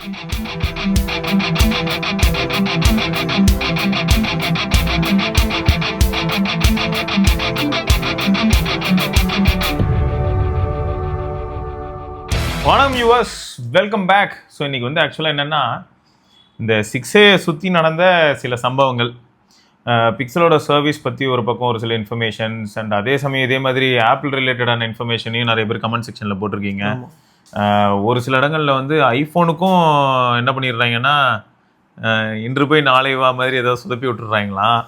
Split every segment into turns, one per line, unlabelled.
வணக்கம் viewers, welcome back. So இன்றைக்கி வந்து ஆக்சுவலாக என்னென்னா, இந்த 6A சுற்றி நடந்த சில சம்பவங்கள், பிக்சலோட சர்வீஸ் பற்றி ஒரு பக்கம் ஒரு சில இன்ஃபர்மேஷன்ஸ், அண்ட் அதே சமயம் இதே மாதிரி ஆப்பிள் ரிலேட்டடான இன்ஃபர்மேஷனையும் நிறைய பேர் கமெண்ட் செக்ஷனில் போட்டிருக்கீங்க. ஒரு சில இடங்களில் வந்து ஐஃபோனுக்கும் என்ன பண்ணிடுறாங்கன்னா, இன்று போய் நாளை வா மாதிரி ஏதாவது சொதப்பி விட்டுறாங்களாம்.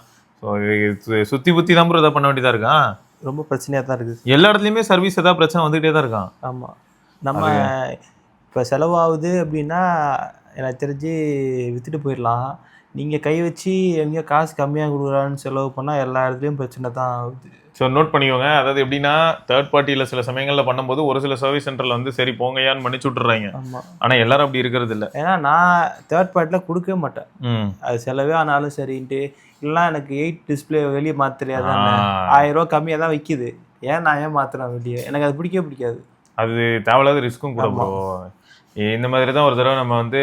ஸோ சுற்றி புத்தி தான் ப்ரோ எதாவது பண்ண வேண்டியதாக இருக்கான்.
ரொம்ப பிரச்சனையாக தான் இருக்குது.
எல்லா இடத்துலையுமே சர்வீஸ் ஏதாவது பிரச்சனை வந்துகிட்டே தான் இருக்கான்.
ஆமாம், நம்ம இப்போ செலவாகுது அப்படின்னா எனக்கு தெரிஞ்சு விற்றுட்டு போயிடலாம். நீங்கள் கை வச்சு எங்கேயோ காசு கம்மியாக கொடுக்குறான்னு செலவு பண்ணால் எல்லா இடத்துலையும் பிரச்சனை தான் ஆகுது.
ஸோ நோட் பண்ணிக்கோங்க. அதாவது எப்படின்னா, தேர்ட் பார்ட்டியில் சில சமயங்களில் பண்ணும்போது ஒரு சில சர்வீஸ் சென்டரில் வந்து சரி போங்கயான்னு மன்னிச்சு விட்டுறாங்க.
ஆமாம்,
ஆனால் எல்லாரும் அப்படி இருக்கிறது இல்லை.
ஏன்னா நான் தேர்ட் பார்ட்டியில் கொடுக்கவே மாட்டேன். அது செலவே ஆனாலும் சரின்ட்டு. இல்லைனா எனக்கு 8 டிஸ்பிளே வெளியே மாத்திரையா தான் 1000 ரூபா கம்மியாக தான் விற்கிது. நான் ஏன் மாத்திரேன் வெளியே? எனக்கு அது பிடிக்காது. அது
தேவையில்லாத ரிஸ்க்கும் கூட ப்ரோ. இந்த மாதிரி தான் ஒரு தடவை நம்ம வந்து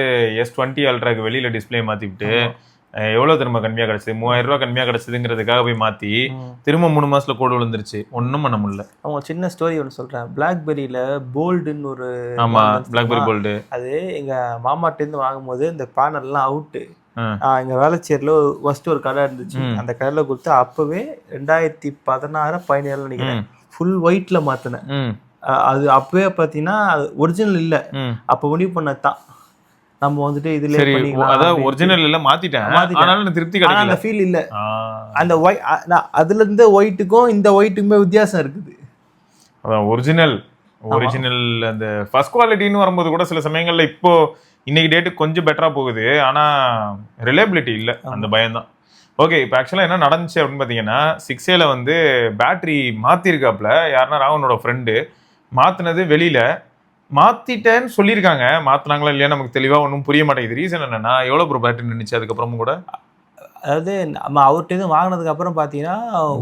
S20 அல்ட்ராக்கு வெளியில் டிஸ்பிளே மாற்றிவிட்டு எவ்வளோ திரும்ப கம்மியாக கிடச்சிது, 3000 ரூபா கம்மியாக கிடச்சிதுங்கிறதுக்காக போய் மாற்றி திரும்ப 3 மாதத்தில் கோடு விழுந்துருச்சு. ஒன்றும் பண்ண முடியல.
அவங்க சின்ன ஸ்டோரி ஒன்று சொல்கிறேன். பிளாக்பெரியில் போல்டுன்னு ஒரு,
ஆமாம் பிளாக்பெரி போல்டு,
அது எங்கள் மாமாட்டேருந்து வாங்கும்போது இந்த பேனர்லாம் அவுட்டு. எங்கள் வேளச்சேரியில் ஃபஸ்ட்டு ஒரு கடை இருந்துச்சு. அந்த கடையில் கொடுத்து அப்போவே 2016-17 நினைக்கிறேன் ஃபுல் ஒயிட்டில் மாற்றினேன். அது அப்பவே பார்த்தீங்கன்னா ஒரிஜினல் இல்லை. அப்போ முடிவு பண்ணதான் நம்ம வந்துட்டு இதுல
அதாவது ஒரிஜினல் இல்ல மாத்திட்டேன், ஆனாலும் திருப்தி கிடைக்கல.
அந்த ஃபீல் இல்ல. அந்த அதுல இருந்து ஒயிட்டுக்கும் இந்த ஒயிட்டுக்குமே வித்தியாசம் இருக்குது.
அதான் ஒரிஜினல் அந்த ஃபர்ஸ்ட் குவாலிட்டின்னு வரும்போது கூட சில சமயங்கள்ல இப்போ இன்னைக்கு டேட்டு கொஞ்சம் பெட்டரா போகுது, ஆனா ரிலேபிலிட்டி இல்லை, அந்த பயம்தான். ஓகே, இப்போ ஆக்சுவலாக என்ன நடந்துச்சு அப்படின்னு பார்த்தீங்கன்னா, 6Aல வந்து பேட்டரி மாற்றிருக்காப்புல. யாருன்னா ராவனோட ஃப்ரெண்டு மாற்றினது வெளியில் மாற்றிட்டேன்னு சொல்லியிருக்காங்க. மாற்றினாங்களா இல்லையா நமக்கு தெளிவாக ஒன்றும் புரிய மாட்டேங்குது. ரீசன் என்னென்னா, எவ்வளோ ப்ரோ பேட்டரி நின்றுச்சு அதுக்கப்புறமும் கூட?
அதாவது நம்ம அவர்கிட்ட வாங்கினதுக்கு அப்புறம் பார்த்தீங்கன்னா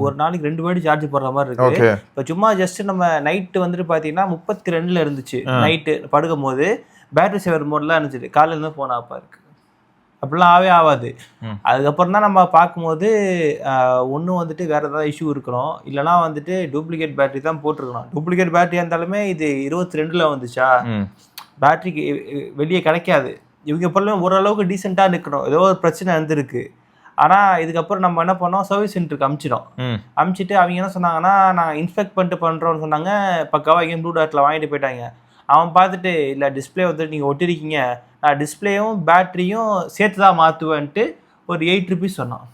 ஒரு நாளைக்கு 2 வாட்டி சார்ஜ் போடுற மாதிரி இருக்கு. இப்போ சும்மா ஜஸ்ட் நம்ம நைட்டு வந்துட்டு பார்த்தீங்கன்னா 32 இருந்துச்சு. நைட்டு படுக்கும் போது பேட்டரி சேவர் மோட்லாம் இருந்துச்சு. காலையில இருந்து போன அப்பா இருக்கு, அப்படிலாம் ஆகாது. அதுக்கப்புறம் தான் நம்ம பார்க்கும்போது ஒன்றும் வந்துட்டு வேறு ஏதாவது இஷ்யூ இருக்கணும், இல்லைனா வந்துட்டு டூப்ளிகேட் பேட்டரி தான் போட்டிருக்கணும். டூப்ளிகேட் பேட்டரியாக இருந்தாலுமே இது 22 வந்துச்சா, பேட்டரிக்கு வெளியே கிடைக்காது. இவங்க பொருளும் ஓரளவுக்கு டீசெண்டாக நிற்கணும். ஏதோ ஒரு பிரச்சனை இருந்திருக்கு. ஆனால் இதுக்கப்புறம் நம்ம என்ன பண்ணோம், சர்வீஸ் சென்டருக்கு அமுச்சிட்டு அவங்க என்ன சொன்னாங்கன்னா, நாங்கள் இன்ஸ்பெக்ட் பண்ணிட்டு பண்ணுறோன்னு சொன்னாங்க. பக்காவாக எங்கேயும் ப்ளூ டாட்டில் வாங்கிட்டு போயிட்டாங்க. அவன் பார்த்துட்டு, இல்லை டிஸ்பிளே வந்துட்டு நீங்கள் ஒட்டிருக்கீங்க, நான் டிஸ்பிளேயும் பேட்டரியும் சேர்த்து தான் மாற்றுவேன்ட்டு ஒரு 8 ருபீஸ் சொன்னான்.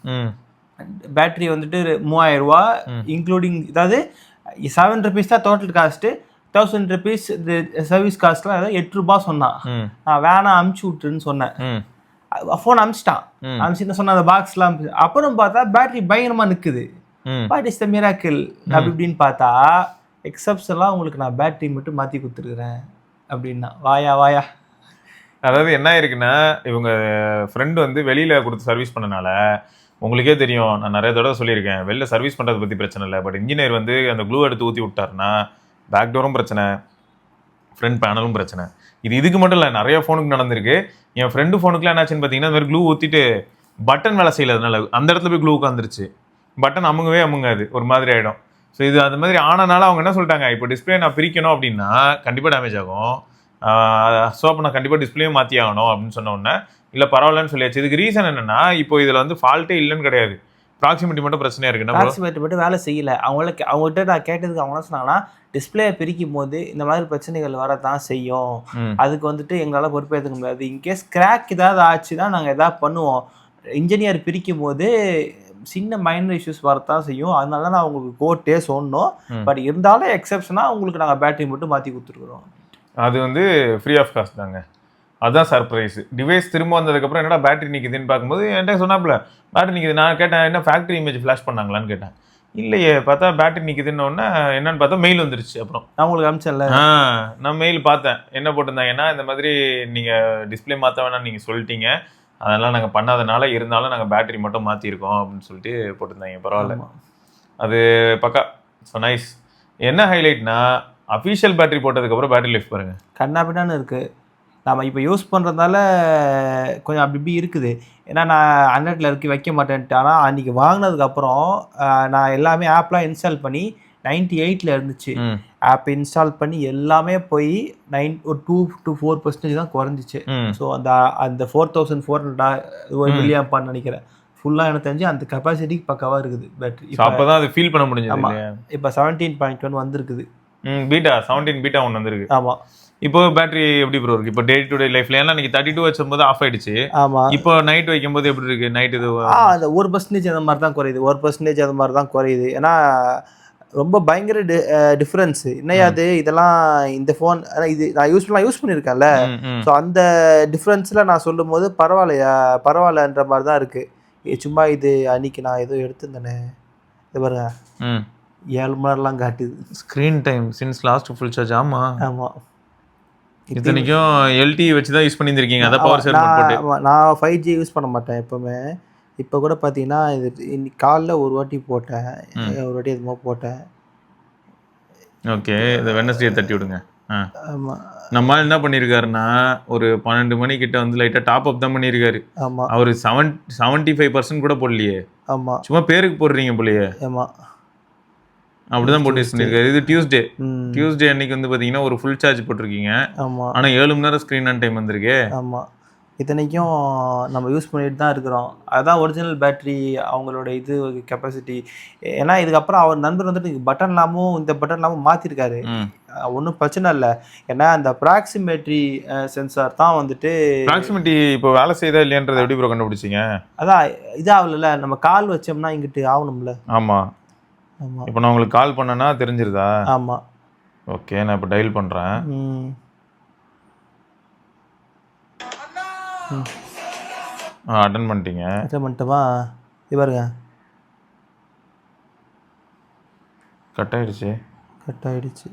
பேட்டரி வந்துட்டு 3000 ரூபா இன்க்ளூடிங், அதாவது 7 ருபீஸ் தான் டோட்டல் காஸ்ட்டு. 1000 ருபீஸ் சர்வீஸ் காஸ்ட்லாம் ஏதாவது 8 ரூபா சொன்னான். நான் வேணாம் அமுச்சு விட்டுருன்னு சொன்னேன். ஃபோன் அமுச்சிட்டு சொன்ன அந்த பாக்ஸ்லாம். அப்புறம் பார்த்தா பேட்டரி பயங்கரமாக நிற்குது. வாட் இஸ் த மிராக்கிள் அப்படி இப்படின்னு பார்த்தா, எக்ஸப்ட்ஸ் எல்லாம் உங்களுக்கு நான் பேட்டரி மட்டும் மாற்றி கொடுத்துருக்குறேன் அப்படின்னா. வாயா.
அதாவது என்ன இருக்குன்னா, இவங்க ஃப்ரெண்டு வந்து வெளியில் கொடுத்து சர்வீஸ் பண்ணனால, உங்களுக்கே தெரியும், நான் நிறைய தடவை சொல்லியிருக்கேன், வெளில சர்வீஸ் பண்ணுறதை பற்றி பிரச்சனை இல்லை. பட் இன்ஜினியர் வந்து அந்த க்ளூ எடுத்து ஊற்றி விட்டாருன்னா பேக் டோரும் பிரச்சனை, ஃப்ரண்ட் பேனலும் பிரச்சனை. இதுக்கு மட்டும் இல்லை, நிறைய ஃபோனுக்கு நடந்திருக்கு. என் ஃப்ரெண்டு ஃபோனுக்குலாம் என்னாச்சுன்னு பார்த்தீங்கன்னா, இந்த மாதிரி க்ளூ ஊற்றிட்டு பட்டன் வேலை செய்யறதுனால அந்த இடத்துல போய் க்ளூ உட்காந்துருச்சு. பட்டன் அமுங்காது, ஒரு மாதிரி ஆகிடும். ஸோ இது அந்த மாதிரி ஆனனால அவங்க என்ன சொல்லிட்டாங்க, இப்போ டிஸ்பிளே நான் பிரிக்கணும் அப்படின்னா கண்டிப்பாக டேமேஜ் ஆகும். ஸோ அப்போ நான் கண்டிப்பாக டிஸ்பிளேயும் மாற்றி ஆகணும் அப்படின்னு சொன்ன உடனே இல்லை பரவாயில்லன்னு சொல்லியாச்சு. இதுக்கு ரீசன் என்னன்னா, இப்போ இதில் வந்து ஃபால்ட்டே இல்லைன்னு கிடையாது, ப்ராக்சிமிட்டி மட்டும் பிரச்சனையாக இருக்குன்னா,
ப்ராக்சிமிட்டி மட்டும் வேலை செய்யலை. அவங்ககிட்ட நான் கேட்டதுக்கு அவங்க என்ன சொன்னாங்கன்னா, டிஸ்பிளே பிரிக்கும் போது இந்த மாதிரி பிரச்சனைகள் வரதான் செய்யும், அதுக்கு வந்துட்டு எங்களால் பொறுப்பேற்றுக்க முடியாது. இன்கேஸ் கிராக் ஏதாவது ஆச்சுன்னா நாங்கள் எதாவது பண்ணுவோம். இன்ஜினியர் பிரிக்கும் போது சின்ன மைனர் இஷ்யூஸ் வரத்தான் செய்யும், அதனால தான் நான் உங்களுக்கு கோர்ட்டே சொன்னோம். பட் இருந்தாலும் எக்ஸப்ஷனாக உங்களுக்கு நாங்கள் பேட்டரி மட்டும் மாற்றி கொடுத்துருக்குறோம்.
அது வந்து ஃப்ரீ ஆஃப் காஸ்ட் தாங்க. அதுதான் சர்ப்ரைஸ். டிவைஸ் திரும்ப வந்ததுக்கப்புறம் என்னடா பேட்டரி நிற்குதுன்னு பார்க்கும்போது என்கிட்ட சொன்னாப்புல பேட்டரி நிற்குது. நான் கேட்டேன், என்ன ஃபேக்ட்ரி இமேஜ் ஃப்ளாஷ் பண்ணாங்களான்னு கேட்டேன். இல்லையே, பார்த்தா பேட்டரி நிற்குதுன்னு ஒன்று என்னன்னு பார்த்தா மெயில் வந்துருச்சு. அப்புறம்
நான் உங்களுக்கு அனுப்பிச்சேன்ல,
நான் மெயில் பார்த்தேன். என்ன போட்டிருந்தாங்கன்னா, இந்த மாதிரி நீங்கள் டிஸ்பிளே மாற்ற வேணாம் நீங்கள் சொல்லிட்டீங்க, அதெல்லாம் நாங்கள் பண்ணாதனால இருந்தாலும் நாங்கள் பேட்டரி மட்டும் மாற்றிருக்கோம் அப்படின்னு சொல்லிட்டு போட்டிருந்தாங்க. பரவாயில்ல, அது பக்கா. So nice. என்ன ஹைலைட்னா, அஃபீஷியல் பேட்டரி போட்டதுக்கப்புறம் பேட்டரி லைஃப் பாருங்கள்
கண்ணாபின்னான்னு இருக்குது. நம்ம இப்போ யூஸ் பண்ணுறதுனால கொஞ்சம் அப்படி இப்படி இருக்குது. ஏன்னா நான் 100ல் வைக்க மாட்டேன்ட்டு. ஆனால் அன்றைக்கி வாங்கினதுக்கப்புறம் நான் எல்லாமே ஆப்லாம் இன்ஸ்டால் பண்ணி 98ல் இருந்துச்சு. ஆப் இன்ஸ்டால் பண்ணி எல்லாமே போய் ஒரு 2 to 4% தான் குறைஞ்சிச்சு. ஸோ அந்த 4400 மில்லியாம்பான்னு நினைக்கிறேன். ஃபுல்லாக எனக்கு தெரிஞ்சு அந்த கெப்பாசிட்டிக்கு பக்காவாக இருக்குது பேட்டரி.
அப்போ தான் அது ஃபீல் பண்ண முடிஞ்சது.
ஆமாம், இப்போ 17.1 வந்திருக்குது.
பீட்டா 17 பீட்டா ஒன்று வந்திருக்கு.
ஆமாம்.
இப்போ பேட்டரி எப்படி ப்ரோ இருக்கு? இப்போ டே டு டே லைஃப்ல ஏன்னா நீங்க 32 வச்சும்போது ஆஃப் ஆயிடுச்சு.
ஆமா.
இப்போ நைட் வைக்கும்போது எப்படி இருக்கு? நைட் இது
அந்த 1% அந்த மாதிரி தான் குறையுது. 1% அந்த மாதிரி தான் குறையுது. ஏன்னா ரொம்ப பயங்கர டிஃப்ரென்ஸ். என்னையாது இதெல்லாம் இந்த ஃபோன் இது நான் யூஸ் பண்ணியிருக்கேன்ல. ஸோ அந்த டிஃப்ரென்ஸில் நான் சொல்லும் போது பரவாயில்லன்ற மாதிரி தான் இருக்கு. சும்மா இது அன்னைக்கு நான் ஏதோ எடுத்துருந்தேனே, இது பாருங்க 7 மணி நேரம்லாம் காட்டுது
screen time since last full charge. ஆமாம்
ஆமாம்.
இத்தனைக்கும் எல்டி வச்சு தான் யூஸ் பண்ணியிருக்கீங்க. அதை பவர் சேர் போட்டு.
நான் 5G யூஸ் பண்ண மாட்டேன் எப்போவுமே. இப்போ கூட பார்த்தீங்கன்னா இது இன்னைக்கு காலைல ஒரு வாட்டி போட்டேன், ஒரு வாட்டி எதுமோ போட்டேன்.
ஓகே, இதை வெட்னஸ்டே தட்டி விடுங்க. ஆமாம். நம்ம என்ன பண்ணியிருக்காருன்னா ஒரு 12 மணிக்கிட்ட வந்து லைட்டாக டாப் அப் தான் பண்ணியிருக்காரு.
ஆமாம்.
அவர் 75% கூட போடலையே.
ஆமாம்,
சும்மா பேருக்கு போடுறீங்க போலையே.
ஆமாம்,
அப்படிதான் போட்டு யூஸ் பண்ணியிருக்காரு. இது டியூஸ்டே அன்னைக்கு வந்து பார்த்தீங்கன்னா ஒரு ஃபுல் சார்ஜ் போட்டிருக்கீங்க.
ஆமாம்.
ஆனால் 7 மணி நேரம் ஸ்க்ரீன் ஆன் டைம் வந்திருக்கு.
ஆமாம். இத்தனைக்கும் நம்ம யூஸ் பண்ணிட்டு தான் இருக்கிறோம். அதுதான் ஒரிஜினல் பேட்ரி, அவங்களோட இது கெப்பாசிட்டி. ஏன்னா இதுக்கப்புறம் அவர் நண்பர் வந்துட்டு பட்டன் இல்லாமல் இந்த பட்டன் இல்லாமல் மாற்றிருக்காரு. ஒன்றும் பிரச்சனை இல்லை. ஏன்னா அந்த ப்ராக்சிமேட்ரி சென்சார் தான் வந்துட்டு
ப்ராக்சிமிட்டி இப்போ வேலை செய்தா இல்லையன்றதை எப்படி ப்ரோ கண்டுபிடிச்சிங்க?
அதான் இதாகல, நம்ம கால் வச்சோம்னா இங்கிட்டு ஆகணும்ல.
ஆமாம்.
ஆமாம்.
இப்போ நான் உங்களுக்கு கால் பண்ணேன்னா தெரிஞ்சிருதா?
ஆமாம்.
ஓகே, நான் இப்போ டயல் பண்ணுறேன். அட்டன் பண்ணிட்டீங்க.
அட்டன் பண்ணிட்டோமா? இது பாருங்க
கட் ஆயிடுச்சு.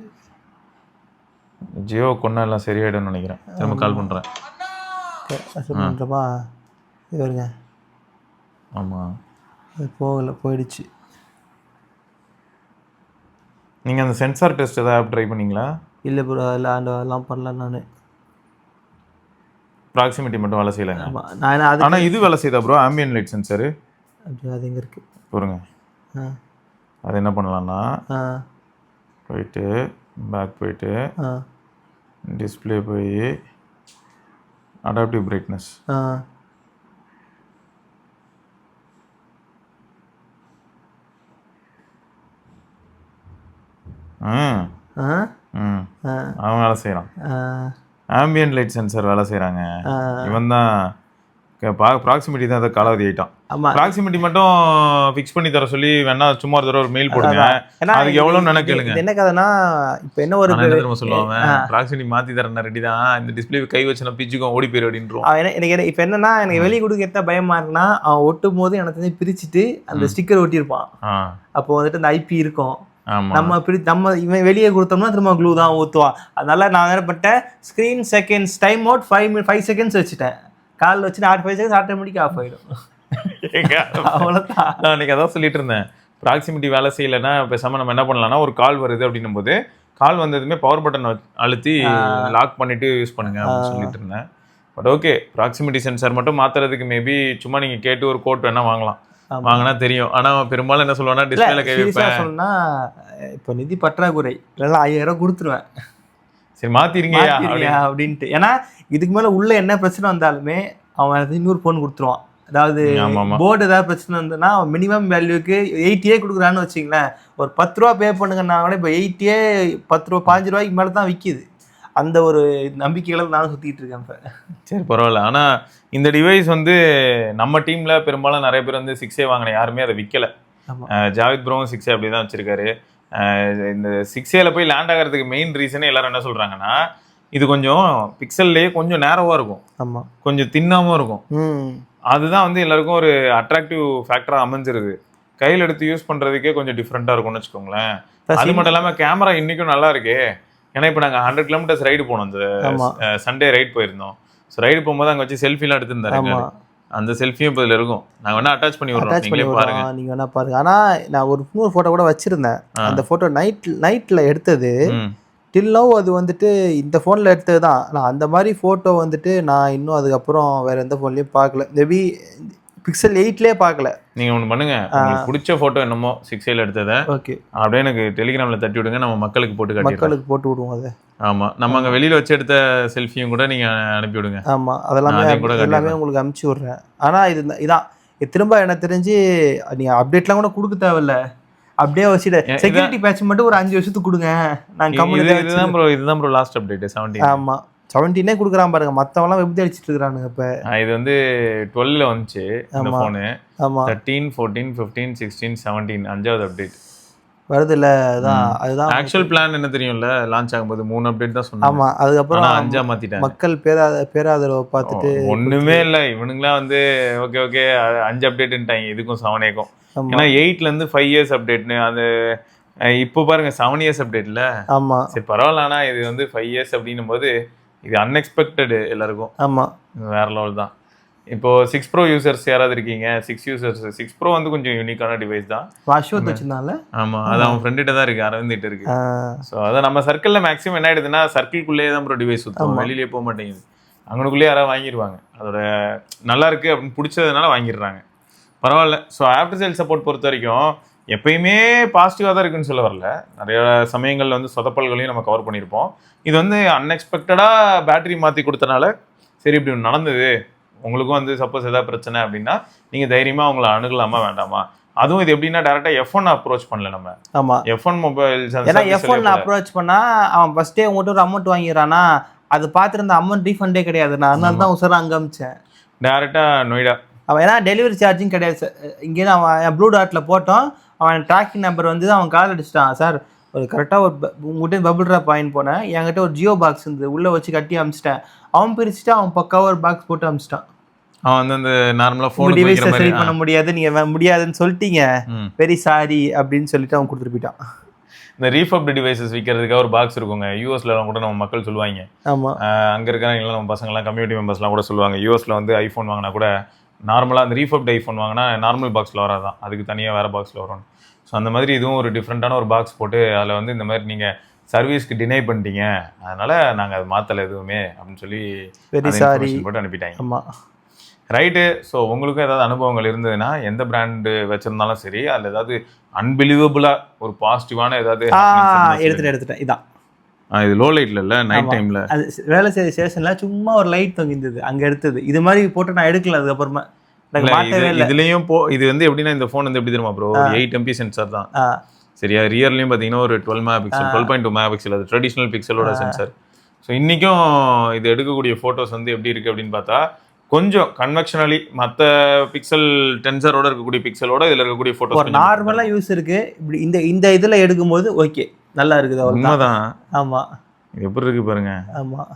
ஜியோ கொண்டா எல்லாம் சரியாயிடும்னு நினைக்கிறேன். திரும்ப கால் பண்ணுறேன்.
அட்டன் பண்ணுறோமா? இது பாருங்க.
ஆமாம்,
போயிடுச்சு.
நீங்கள் அந்த சென்சார் டெஸ்ட் ஏதாவது ஆப் ட்ரை பண்ணீங்களா?
இல்லை ப்ரோ, அதெல்லாம் பண்ணல நான்.
ப்ராக்சிமிட்டி மட்டும் வேலை செய்யலைங்க.
நான்
ஆனால் இது வேலை செய்தா ப்ரோ? ஆம்பியன் லைட் சென்சாரு
அது எங்கே இருக்குது
பாருங்க. அது என்ன பண்ணலான்னா போயிட்டு பேக் போயிட்டு டிஸ்பிளே போய் அடாப்டிவ் பிரைட்னஸ் அவன் வேலை செய்கிறான். ஆம்பியன்ட் லைட் சென்சார் வேலை செய்கிறாங்க. இவன் தான் ப்ராக்சிமிட்டி தான் அதை காலாவதி ஆகிட்டான். ப்ராக்சிமிட்டி மட்டும் ஃபிக்ஸ் பண்ணி தர சொல்லி வேணா சும்மா ஒரு தடவை ஒரு மெயில் போடுங்க. அதுக்கு எவ்வளோன்னு நினைக்கலுங்க.
என்ன கதைனா இப்போ என்ன ஒரு
தெரியுமா சொல்லுவாங்க, ப்ராக்சிமிட்டி மாற்றி தரேன் ரெடி தான், இந்த டிஸ்பிளே கை வச்சு நான் பிச்சுக்கும் ஓடி போயிரு அப்படின்றோம்.
எனக்கு இப்போ என்னன்னா, எனக்கு வெளியே கொடுக்க எத்த பயமா இருக்குன்னா, அவன் ஒட்டும் போது எனக்கு வந்து பிரிச்சுட்டு அந்த ஸ்டிக்கர் ஒட்டியிருப்பான். அப்போ வந்துட்டு அந்த ஐபி இருக்கும். நம்ம இவன் வெளியே கொடுத்தோம்னா திரும்ப க்ளூ தான் ஊற்றுவான். அதனால நான் என்ன பண்ணிட்டேன், screen seconds time out 5 seconds வச்சுட்டேன். கால் வச்சுட்டு 5 செகண்ட்ஸ் ஆட்டோமேட்டிக்காக ஆஃப் ஆகிடும். அவ்வளோதான்.
நான் அன்றைக்கி அதான் சொல்லிட்டு இருந்தேன், ப்ராக்சிமிட்டி வேலை செய்யலைன்னா பேசாமல் நம்ம என்ன பண்ணலாம்னா, ஒரு கால் வருது அப்படின்னும் போது கால் வந்ததுமே பவர் பட்டன் அழுத்தி லாக் பண்ணிவிட்டு யூஸ் பண்ணுங்க அப்படின்னு சொல்லிட்டு இருந்தேன். பட் ஓகே, ப்ராக்சிமிட்டி சென்சார் மட்டும் மாற்றுறதுக்கு மேபி சும்மா நீங்கள் கேட்டு ஒரு கோட் வேணால் வாங்கலாம், வாங்கினா தெரியும். ஆனால் பெரும்பாலும் என்ன சொல்லுவேன்னா, டிஸ்பிளேல கை வைப்பேன்.
சொன்னா இப்போ நிதி பற்றாக்குறை இல்லைன்னா 5000 கொடுத்துருவேன்,
சரி மாற்றிருங்க
அப்படின்ட்டு. ஏன்னா இதுக்கு மேலே உள்ள என்ன பிரச்சனை வந்தாலுமே அவன் இன்னொரு ஃபோன் கொடுத்துருவான். அதாவது போர்டு ஏதாவது பிரச்சனை இருந்ததுன்னா மினிமம் வேல்யூக்கு 80 கொடுக்குறான்னு வச்சிங்களேன். ஒரு 10 ரூபா பே பண்ணுங்கன்னா கூட இப்போ 80 10 ரூபா 5 ரூபாய்க்கு மேலே தான் விற்கிது. அந்த ஒரு நம்பிக்கைகளை நானும் சுற்றிட்டு இருக்கேன் இப்போ.
சரி பரவாயில்ல. ஆனால் இந்த டிவைஸ் வந்து நம்ம டீமில் பெரும்பாலும் நிறைய பேர் வந்து 6A வாங்கின யாருமே அதை விற்கலை. ஜாவித் ப்ரோவும் 6A அப்படி தான் வச்சுருக்காரு. இந்த 6Aல போய் லேண்ட் ஆகிறதுக்கு மெயின் ரீசனே எல்லாரும் என்ன சொல்கிறாங்கன்னா, இது கொஞ்சம் பிக்சல்லையே கொஞ்சம் நேரோவாக இருக்கும்,
ஆமாம்,
கொஞ்சம் தின்னாமல் இருக்கும். அதுதான் வந்து எல்லாருக்கும் ஒரு அட்ராக்டிவ் ஃபேக்டராக அமைஞ்சிருது. கையில் எடுத்து யூஸ் பண்ணுறதுக்கே கொஞ்சம் டிஃப்ரெண்ட்டாக இருக்கும்னு வச்சுக்கோங்களேன். அது மட்டும் இல்லாமல் கேமரா இன்றைக்கும் நல்லா இருக்கு. ஏன்னா இப்போ நாங்கள் 100 கிலோமீட்டர்ஸ் ரைடு போனோம், இந்த சண்டே ரைட் போயிருந்தோம். ஸோ ரைடு போகும்போது அங்கே வச்சு செல்ஃபிலாம் எடுத்துருந்தாரு. அந்த செல்ஃபியும் இப்போ இதில் இருக்கும். நாங்கள் வேணா அட்டாச் பண்ணி விடுறோம், நீங்களே பாருங்க.
நீங்கள் வேணா பாருங்க. ஆனால் நான் ஒரு இன்னொரு ஃபோட்டோ கூட வச்சுருந்தேன். அந்த ஃபோட்டோ நைட்டில் எடுத்தது. டில் நவ் அது வந்துட்டு இந்த ஃபோனில் எடுத்தது தான். நான் அந்த மாதிரி ஃபோட்டோ வந்துட்டு நான் இன்னும் அதுக்கப்புறம் வேறு எந்த ஃபோன்லேயும் பார்க்கல. மேபி Pixel 8லேயே பார்க்கல.
நீங்கள் ஒன்று பண்ணுங்க, உங்களுக்கு பிடிச்ச ஃபோட்டோ என்னமோ 6Aல எடுத்ததை
ஓகே
அப்படியே எனக்கு டெலிகிராமில் தட்டி விடுங்க, நம்ம மக்களுக்கு போட்டு காட்டிடுறோம்.
மக்களுக்கு போட்டு விடுவோம் அதை.
ஆமாம், நம்ம அங்கே வெளியில் வச்சு எடுத்த செல்ஃபியும் கூட நீங்கள் அனுப்பி விடுங்க.
ஆமாம், அதெல்லாமே எல்லாமே உங்களுக்கு அனுப்பிச்சி விட்றேன். ஆனால் இதான் திரும்ப எனக்கு தெரிஞ்சு நீங்கள் அப்டேட்லாம் கூட கொடுக்க தேவையில்ல. அப்படியே வச்சுட்டு செக்யூரிட்டி பேட்ச் மட்டும் ஒரு 5 வருஷத்துக்கு கொடுங்க. நாங்கள் கம்பெனி
இதுதான் ப்ரோ லாஸ்ட் அப்டேட் 17.
ஆமாம் 17 கொடுக்குறான் பாருங்க. மற்றவங்களாம் வெப் அடிச்சிட்டு இருக்கிறானுங்க. இப்போ
இது வந்து 12ல் வந்துச்சு இந்த ஃபோனு.
ஆமாம்
13, 14, 15, 16, 17 5வது அப்டேட்
வருது இல்லை? அதுதான்
ஆக்சுவல் பிளான் என்ன தெரியும்ல, லான்ச் ஆகும்போது 3 அப்டேட் தான் சொன்னாங்க.
ஆமாம், அதுக்கப்புறம்
5ஆ மாற்றிட்டாங்க.
மக்கள் பேராதரவை பார்த்துட்டு
ஒன்றுமே இல்லை, இவனுங்களாம் வந்து ஓகே 5 அப்டேட்டுன்ட்டாங்க இதுக்கும் 7Aக்கும். ஏன்னா 8லேருந்து 5 இயர்ஸ் அப்டேட்னு அது இப்போ பாருங்க 7 இயர்ஸ் அப்டேட்ல.
ஆமாம்
சரி பரவாயில்ல, ஆனால் இது வந்து 5 இயர்ஸ் அப்படின்னும் போது இது அன்எக்ஸ்பெக்டடு எல்லாருக்கும்.
ஆமாம்
வேற லெவல் தான். இப்போ 6 Pro யூசர்ஸ் யாராவது இருக்கீங்க, 6 Pro வந்து கொஞ்சம் யூனிக்கான டிவைஸ் தான்.
அஸ்வத் வச்சிருந்தால.
ஆமாம், அது அவன் ஃப்ரெண்ட்கிட்ட தான் இருக்கு, அரவிந்திட்ட இருக்கு. ஸோ அதை நம்ம சர்க்கிளில் மேக்ஸிமம் என்ன ஆயிடுதுன்னா சர்க்கிள்குள்ளேயே தான் ப்ரோ டிவைஸ் சுத்தம், வெளியிலேயே போக மாட்டேங்குது. அங்கனுக்குள்ளேயே யாராவது வாங்கிடுவாங்க, அதோட நல்லா இருக்கு அப்படின்னு பிடிச்சதுனால வாங்கிடுறாங்க. பரவாயில்ல. ஸோ ஆஃப்டர் சேல் சப்போர்ட் பொறுத்த வரைக்கும் எப்பயுமே பாசிட்டிவாக தான் இருக்குன்னு சொல்ல வரல. நிறைய சமயங்களில் வந்து சொதப்பல்களையும் நம்ம கவர் பண்ணியிருப்போம். இது வந்து அன்எக்ஸ்பெக்டடாக பேட்டரி மாற்றி கொடுத்தனால சரி இப்படி நடந்தது, உங்களுக்கும் வந்து சப்போஸ் ஏதாவது பிரச்சனை அப்படின்னா நீங்கள் தைரியமாக அவங்கள அணுகலாமா வேண்டாமா. அதுவும் இது எப்படின்னா டேரெக்டாக F1 அப்ரோச் பண்ணல நம்ம.
ஆமாம்,
F1 மொபைல்
ஏன்னா F1 அப்ரோச் பண்ணால் அவன் ஃபஸ்ட்டே உங்கள்கிட்ட ஒரு அமௌண்ட் வாங்கிடுறானா, அது பார்த்துருந்த அமௌண்ட் ரீஃபண்டே கிடையாது. நான் அதனால தான் உசாரம் அங்கே அமிச்சேன்
டேரெக்டாக நொய்டா.
அவன் ஏன்னா டெலிவரி சார்ஜும் கிடையாது. இங்கேருந்து அவன் ப்ளூ டாட்டில் போட்டோம், அவன் ட்ராக்கிங் நம்பர் வந்து அவன் கால் அடிச்சிட்டான். சார் ஒரு கரெக்டாக ஒரு உங்கள்கிட்ட பபுள் ட்ராப் பாயிண்ட் போனேன், என்கிட்ட ஒரு ஜியோ பாக்ஸ் இருந்து உள்ளே வச்சு கட்டி அமிச்சிட்டேன். அவன் பிரிச்சுட்டு அவன் பக்காவாக ஒரு பாக்ஸ் போட்டு அமிச்சிட்டான்.
அவன் வந்து அந்த நார்மலாக ஃபோன்
டிவைஸை சரி பண்ண முடியாது, நீங்கள் முடியாதுன்னு சொல்லிட்டீங்க, வெரி சாரி அப்படின்னு சொல்லிட்டு அவன் கொடுத்துட்டு போயிட்டான்.
இந்த ரீஃபப்டு டிவைசஸ் விற்கிறதுக்காக ஒரு பாக்ஸ் இருக்குங்க. யூஎஸ்லாம் கூட நம்ம மக்கள் சொல்லுவாங்க.
ஆமாம்,
அங்கே இருக்கிறவங்க நம்ம பசங்கள்லாம் கம்யூனிட்டி மெம்பர்ஸ்லாம் கூட சொல்லுவாங்க, யூஎஸில் வந்து ஐஃபோன் வாங்கினா கூட நார்மலாக அந்த ரீஃபப்டு ஐஃபோன் வாங்கினா நார்மல் பாக்ஸில் வராதான், அதுக்கு தனியாக வேறு பாக்ஸில் வரும். ஸோ அந்த மாதிரி இதுவும் ஒரு டிஃப்ரெண்ட்டான ஒரு பாக்ஸ் போட்டு அதில் வந்து இந்த மாதிரி நீங்கள் சர்வீஸ்க்கு டினை பண்ணிட்டீங்க, அதனால் நாங்கள் அது மாற்றலை எதுவுமே அப்படின்னு சொல்லி
வெரி சாரி
போட்டு அனுப்பிட்டாங்க.
ஆமாம்
ரைட்டு. ஸோ உங்களுக்கும் ஏதாவது அனுபவங்கள் இருந்ததுன்னா எந்த பிராண்டு வச்சுருந்தாலும் சரி, அதில் ஏதாவது அன்பிலீவபுளாக ஒரு பாசிட்டிவான ஏதாவது
எடுத்துட்டேன். இதான்
இது லோ லைட்ல இல்லை, நைட் டைமில்
அது வேலை செய்ய ஸ்டேஷனில் சும்மா ஒரு லைட் தொங்கிருந்தது அங்கே எடுத்தது. இது மாதிரி போட்டு நான் எடுக்கல அதுக்கப்புறமா.
இதுலயும் இது வந்து எப்படின்னா இந்த ஃபோன் வந்து எப்படி தெரியுமா ப்ரோ, 8 MP சென்சார் தான் சரியா. ரியர்லையும் பார்த்தீங்கன்னா ஒரு 12 MP 12.2 MP அது ட்ரெடிஷ்னல் பிக்சலோட சென்சார். ஸோ இன்றைக்கும் இது எடுக்கக்கூடிய ஃபோட்டோஸ் வந்து எப்படி இருக்குது அப்படின்னு பார்த்தா கொஞ்சம் கன்வெக்ஷனலி மற்ற பிக்சல் டென்சரோட இருக்கக்கூடிய பிக்சலோட இதில் இருக்கக்கூடிய ஃபோட்டோஸ்
நார்மலாக யூஸ் இருக்குது. இப்படி இந்த இதில் எடுக்கும்போது ஓகே நல்லா இருக்குது.
உண்மைதான்.
ஆமாம்,
எப்படி இருக்கு பாருங்க.
ஆமாம்,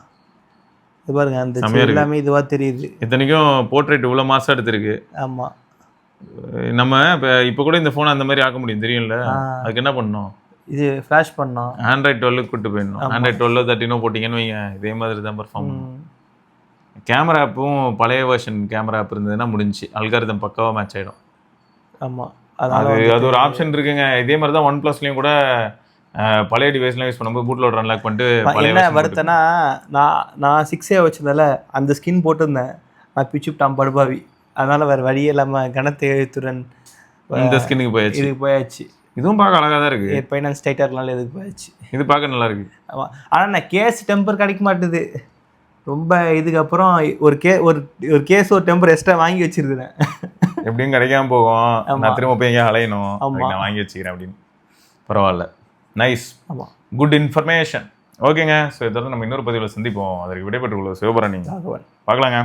இது பாருங்க அந்த எல்லாமே இதுவாக தெரியுது.
இத்தனைக்கும் போர்ட்ரேட் இவ்வளோ மாசம் எடுத்திருக்கு.
ஆமாம்,
நம்ம இப்போ கூட இந்த ஃபோனை அந்த மாதிரி ஆக்க முடியும் தெரியும்ல. அதுக்கு என்ன பண்ணணும்,
இது ஃப்ளாஷ் பண்ணோம்.
ஆண்ட்ராய்ட் 12 கூட்டு போயிடணும். ஆண்ட்ராய்ட் 12 13 போட்டிங்கன்னு வைங்க, இதே மாதிரி தான் பர்ஃபார்ம் பண்ணும். கேமரா ஆப்பும் பழைய வெர்ஷன் கேமரா ஆப் இருந்ததுன்னா முடிஞ்சு அல்காரிதம் பக்காவாக மேட்ச் ஆகிடும்.
ஆமாம்,
அது ஒரு ஆப்ஷன் இருக்குங்க. இதே மாதிரி தான் OnePlusலையும் கூட பழைய டிவைஸ்லாம் யூஸ் பண்ணும்போது பூட் லோடர் அன்லாக் பண்ணிட்டு
என்ன வருத்தனா நான் 6A வச்சதால அந்த ஸ்கின் போட்டிருந்தேன், நான் பிச்சுப்டான் படுபாவி. அதனால வேறு வழியே இல்லாமல் கனத்த எழுத்துடன்
இந்த ஸ்கின்னுக்கு போயாச்சு.
இதுக்கு போயாச்சு.
இதுவும் பார்க்க அழகாக தான் இருக்குது.
ஃபைனான்ஸ் டைட்டர்னால இதுக்கு போயாச்சு.
இது பார்க்க நல்லா இருக்குது.
ஆமாம், ஆனால் நான் கேஸ் டெம்பர் கிடைக்க மாட்டுது ரொம்ப. இதுக்கப்புறம் ஒரு கேஸ் ஒரு டெம்பர் எக்ஸ்ட்ரா வாங்கி வச்சிருக்கிறேன்.
எப்படியும் கிடைக்காம போகும், நான் திரும்ப போய் எங்கேயா அலையணும், நான் வாங்கி வச்சுக்கிறேன் அப்படின்னு. பரவாயில்ல, நைஸ், குட் இன்ஃபர்மேஷன். ஓகேங்க. ஸோ இதோட நம்ம இன்னொரு பதிவில் சந்திப்போம். அதற்கு விடைபெற்றுக் கொள்வது சிவபரணி. பார்க்கலாங்க.